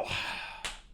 So,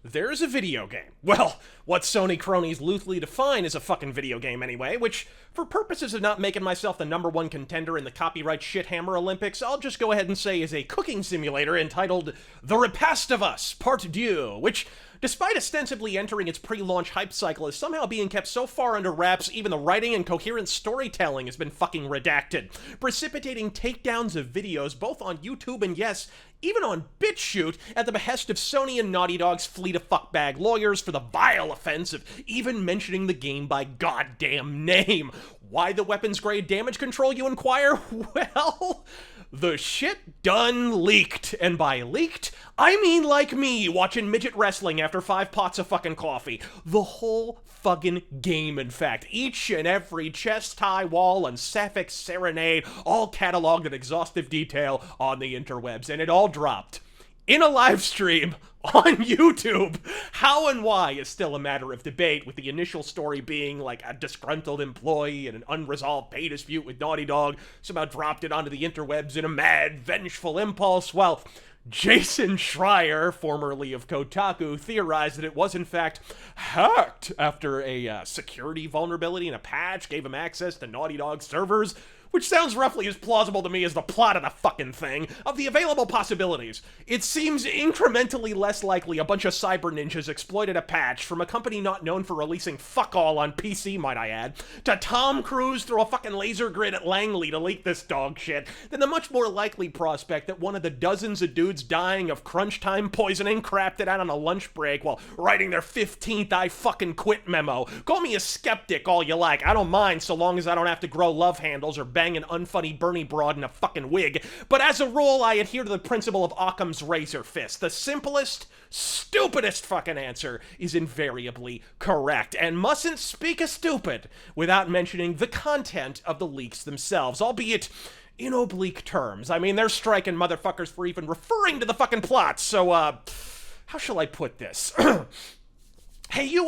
there's a video game. Well, what Sony cronies loosely define as a fucking video game anyway, which, for purposes of not making myself the #1 contender in the copyright shithammer Olympics, I'll just go ahead and say is a cooking simulator entitled The Repast of Us Part 2, which, despite ostensibly entering its pre-launch hype cycle, is somehow being kept so far under wraps even the writing and coherent storytelling has been fucking redacted, precipitating takedowns of videos both on YouTube and yes, even on BitChute, at the behest of Sony and Naughty Dog's fleet of fuckbag lawyers for the vile offense of even mentioning the game by goddamn name. Why the weapons-grade damage control, you inquire? Well, the shit done leaked. And by leaked, I mean like me watching midget wrestling after 5 pots of fucking coffee. The whole fucking game, in fact. Each and every chest, high wall, and sapphic serenade, all cataloged in exhaustive detail on the interwebs. And it all dropped in a live stream on YouTube. How and why is still a matter of debate, with the initial story being like a disgruntled employee and an unresolved pay dispute with Naughty Dog somehow dropped it onto the interwebs in a mad, vengeful impulse, while Jason Schreier, formerly of Kotaku, theorized that it was in fact hacked after a security vulnerability in a patch gave him access to Naughty Dog servers, which sounds roughly as plausible to me as the plot of the fucking thing. Of the available possibilities, it seems incrementally less likely a bunch of cyber ninjas exploited a patch from a company not known for releasing fuck all on PC, might I add, to Tom Cruise through a fucking laser grid at Langley to leak this dog shit, than the much more likely prospect that one of the dozens of dudes dying of crunch time poisoning crapped it out on a lunch break while writing their 15th I fucking quit memo. Call me a skeptic all you like, I don't mind so long as I don't have to grow love handles or bang an unfunny Bernie broad in a fucking wig, but as a rule, I adhere to the principle of Occam's razor fist. The simplest, stupidest fucking answer is invariably correct, and mustn't speak a stupid without mentioning the content of the leaks themselves, albeit in oblique terms. I mean, they're striking motherfuckers for even referring to the fucking plot, so, how shall I put this? Hey, you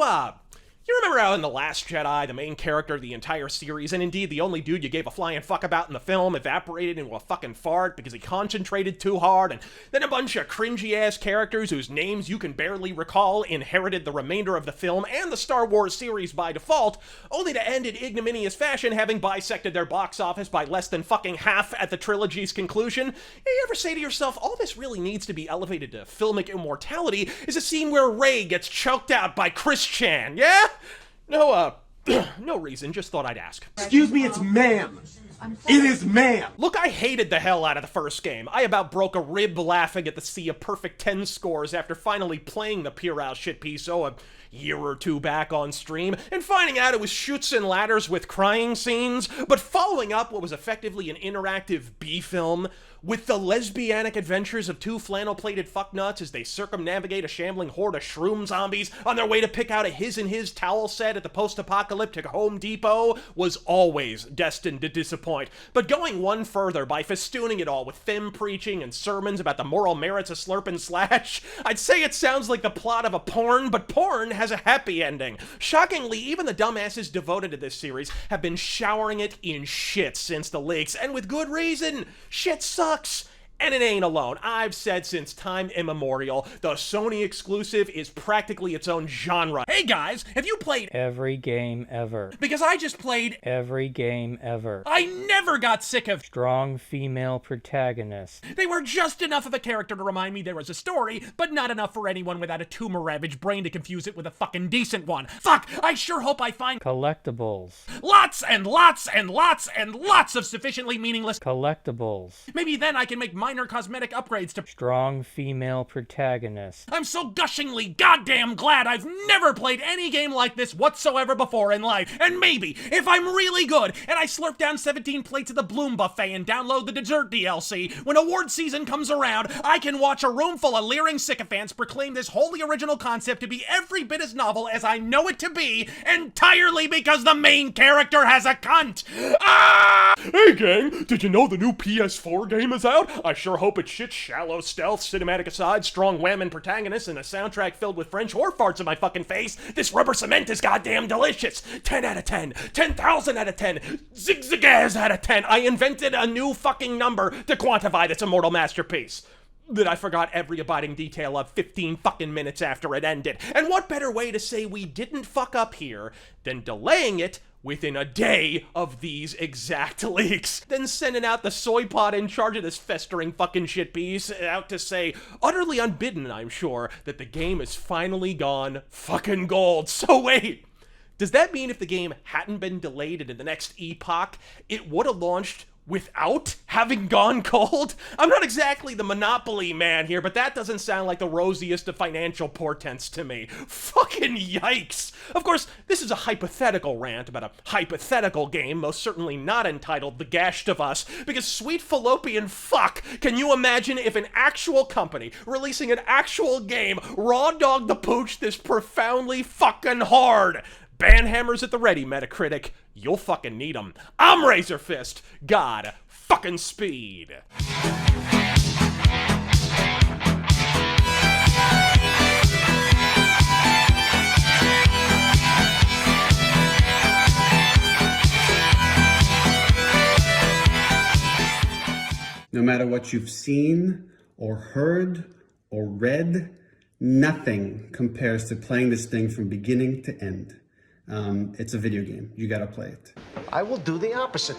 remember how in The Last Jedi, the main character of the entire series, and indeed the only dude you gave a flying fuck about in the film, evaporated into a fucking fart because he concentrated too hard, and then a bunch of cringy-ass characters whose names you can barely recall inherited the remainder of the film and the Star Wars series by default, only to end in ignominious fashion having bisected their box office by less than fucking half at the trilogy's conclusion? You ever say to yourself, all this really needs to be elevated to filmic immortality is a scene where Rey gets choked out by Chris Chan, yeah? No, no reason, just thought I'd ask. Excuse me, it's ma'am. It is ma'am. Look, I hated the hell out of the first game. I about broke a rib laughing at the sea of perfect 10 scores after finally playing the puerile shitpiece, a year or two back on stream, and finding out it was chutes and ladders with crying scenes, but following up what was effectively an interactive B-film with the lesbianic adventures of 2 flannel-plated fucknuts as they circumnavigate a shambling horde of shroom zombies on their way to pick out a his and his towel set at the post-apocalyptic Home Depot was always destined to disappoint. But going one further by festooning it all with femme preaching and sermons about the moral merits of slurp and slash, I'd say it sounds like the plot of a porn, but porn has a happy ending. Shockingly, even the dumbasses devoted to this series have been showering it in shit since the leaks, and with good reason. Shit sucks. And it ain't alone. I've said since time immemorial, the Sony exclusive is practically its own genre. Hey guys, have you played every game ever? Because I just played every game ever. I never got sick of strong female protagonists. They were just enough of a character to remind me there was a story, but not enough for anyone without a tumor-ravaged brain to confuse it with a fucking decent one. Fuck, I sure hope I find collectibles. Lots and lots and lots and lots of sufficiently meaningless collectibles. Maybe then I can make minor cosmetic upgrades to strong female protagonists. I'm so gushingly goddamn glad I've never played any game like this whatsoever before in life. And maybe, if I'm really good, and I slurp down 17 plates of the Bloom Buffet and download the dessert DLC, when award season comes around, I can watch a room full of leering sycophants proclaim this wholly original concept to be every bit as novel as I know it to be, entirely because the main character has a cunt. Ah! Hey gang, did you know the new PS4 game is out? I sure hope it's shit, shallow stealth, cinematic aside, strong whammon protagonists, and a soundtrack filled with French whore farts in my fucking face. This rubber cement is goddamn delicious. 10 out of 10. 10,000 out of 10. Zigzagaz out of 10. I invented a new fucking number to quantify this immortal masterpiece. that I forgot every abiding detail of 15 fucking minutes after it ended. And what better way to say we didn't fuck up here than delaying it within a day of these exact leaks, then sending out the soy pod in charge of this festering fucking shit piece out to say, utterly unbidden I'm sure, that the game is finally gone fucking gold. So wait, does that mean if the game hadn't been delayed into the next epoch, it would have launched without having gone cold? I'm not exactly the Monopoly man here, but that doesn't sound like the rosiest of financial portents to me. Fucking yikes. Of course, this is a hypothetical rant about a hypothetical game, most certainly not entitled The Gashed of Us, because sweet fallopian fuck, can you imagine if an actual company releasing an actual game raw dogged the pooch this profoundly fucking hard? Banhammers at the ready, Metacritic. You'll fucking need them. I'm Razor Fist. God fucking speed. No matter what you've seen or heard or read, nothing compares to playing this thing from beginning to end. It's a video game. You gotta play it. I will do the opposite.